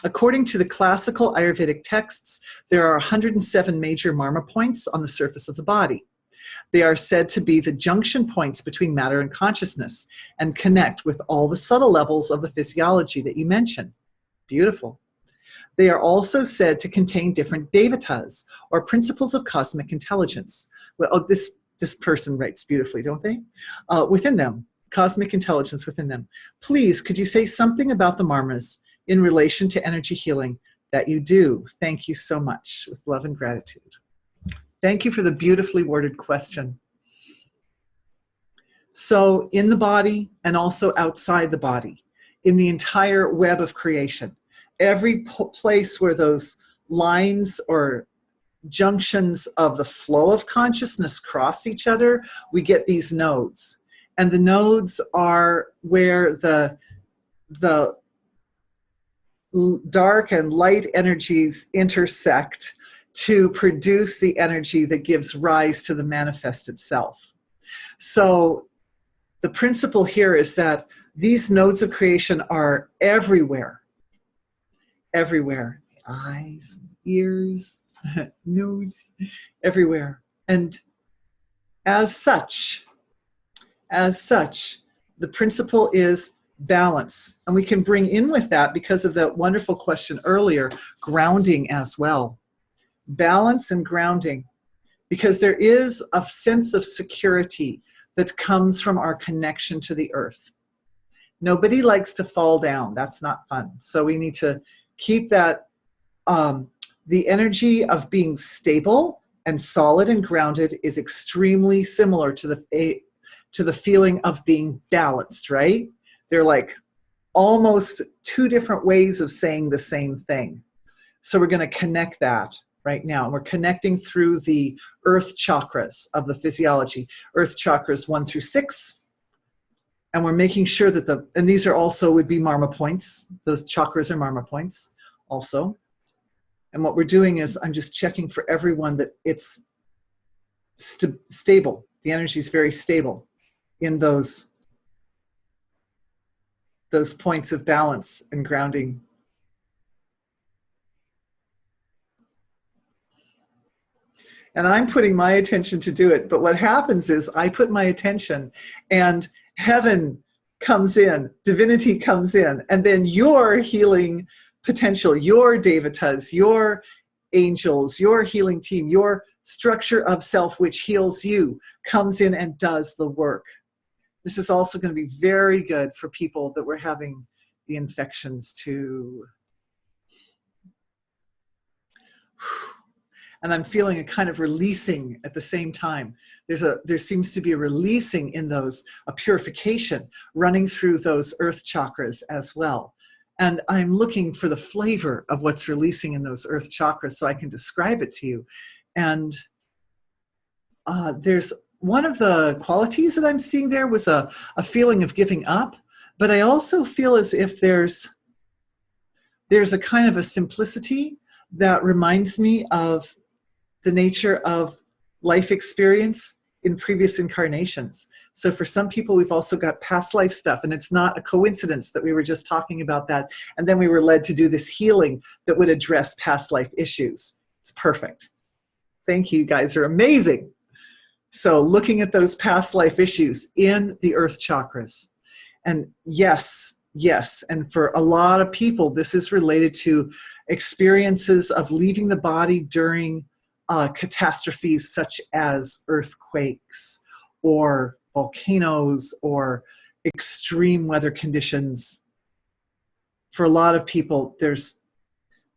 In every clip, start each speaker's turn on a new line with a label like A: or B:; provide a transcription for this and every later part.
A: According to the classical Ayurvedic texts, there are 107 major marma points on the surface of the body. They are said to be the junction points between matter and consciousness and connect with all the subtle levels of the physiology that you mentioned. Beautiful. They are also said to contain different devatas, or principles of cosmic intelligence. Well, oh, this person writes beautifully, don't they? Within them, cosmic intelligence within them. Please, could you say something about the marmas in relation to energy healing that you do? Thank you so much. With love and gratitude. Thank you for the beautifully worded question. So in the body and also outside the body, in the entire web of creation, every place where those lines or junctions of the flow of consciousness cross each other, we get these nodes. And the nodes are where the dark and light energies intersect to produce the energy that gives rise to the manifest itself. So the principle here is that these nodes of creation are everywhere. Everywhere. Eyes, ears, nose, everywhere. And as such, the principle is balance. And we can bring in with that, because of that wonderful question earlier, grounding as well. Balance and grounding, because there is a sense of security that comes from our connection to the earth. Nobody likes to fall down. That's not fun. So we need to keep that, the energy of being stable and solid and grounded is extremely similar to the feeling of being balanced, right? They're like almost two different ways of saying the same thing. So we're going to connect that right now. We're connecting through the earth chakras of the physiology, earth chakras 1 through 6. And we're making sure that and these are also would be marma points. Those chakras are marma points also. And what we're doing is I'm just checking for everyone that it's stable. The energy is very stable in those points of balance and grounding. And I'm putting my attention to do it. But what happens is I put my attention and heaven comes in, divinity comes in, and then your healing potential, your devatas, your angels, your healing team, your structure of self which heals you comes in and does the work. This is also going to be very good for people that were having the infections too. And I'm feeling a kind of releasing at the same time. There seems to be a releasing in those, a purification running through those earth chakras as well. And I'm looking for the flavor of what's releasing in those earth chakras so I can describe it to you. And there's one of the qualities that I'm seeing there was a feeling of giving up, but I also feel as if there's a kind of a simplicity that reminds me of the nature of life experience in previous incarnations. So for some people, we've also got past life stuff, and it's not a coincidence that we were just talking about that, and then we were led to do this healing that would address past life issues. It's perfect. Thank you, you guys are amazing. So looking at those past life issues in the earth chakras. And yes, and for a lot of people, this is related to experiences of leaving the body during catastrophes such as earthquakes or volcanoes or extreme weather conditions. For a lot of people, there's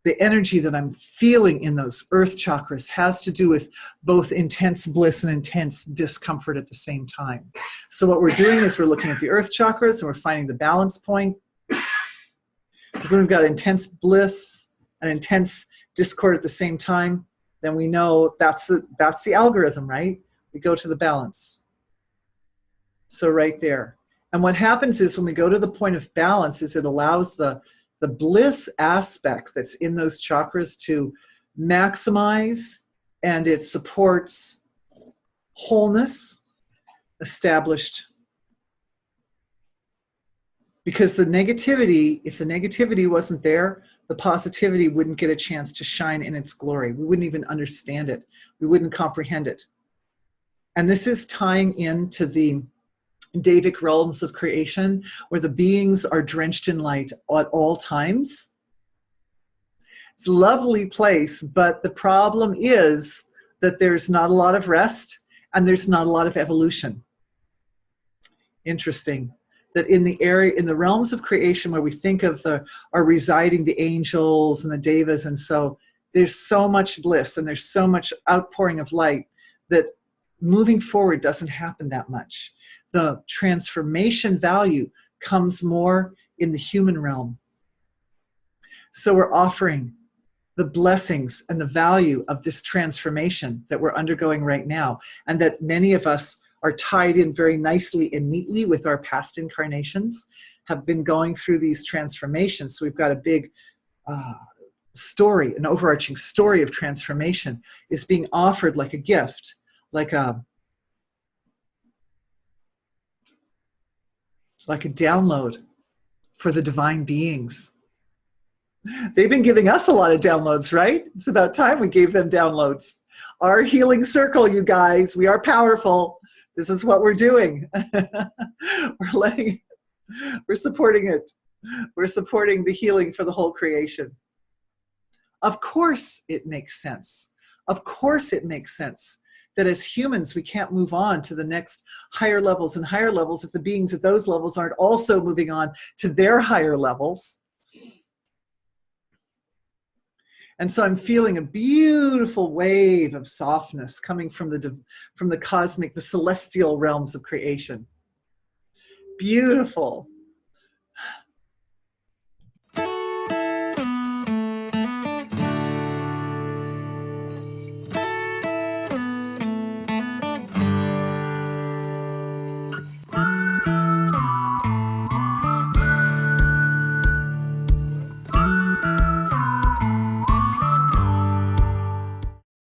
A: the energy that I'm feeling in those earth chakras has to do with both intense bliss and intense discomfort at the same time. So what we're doing is we're looking at the earth chakras and we're finding the balance point. Because when we've got intense bliss and intense discord at the same time, then we know that's the algorithm, right? We go to the balance. So right there. And what happens is when we go to the point of balance is it allows the bliss aspect that's in those chakras to maximize, and it supports wholeness established. Because the negativity, if the negativity wasn't there, the positivity wouldn't get a chance to shine in its glory. We wouldn't even understand it. We wouldn't comprehend it. And this is tying into the Davic realms of creation, where the beings are drenched in light at all times. It's a lovely place, but the problem is that there's not a lot of rest and there's not a lot of evolution. Interesting that in the realms of creation where we think of are residing the angels and the devas, and so there's so much bliss and there's so much outpouring of light that moving forward doesn't happen that much. The transformation value comes more in the human realm. So we're offering the blessings and the value of this transformation that we're undergoing right now, and that many of us are tied in very nicely and neatly with our past incarnations, have been going through these transformations. So we've got a big story, an overarching story of transformation is being offered like a gift, like a download for the divine beings. They've been giving us a lot of downloads, right? It's about time we gave them downloads. Our healing circle, you guys, we are powerful. This is what we're doing. We're supporting it. We're supporting the healing for the whole creation. Of course it makes sense. Of course it makes sense that as humans, we can't move on to the next higher levels and higher levels if the beings at those levels aren't also moving on to their higher levels. And so I'm feeling a beautiful wave of softness coming from the cosmic, the celestial realms of creation. Beautiful.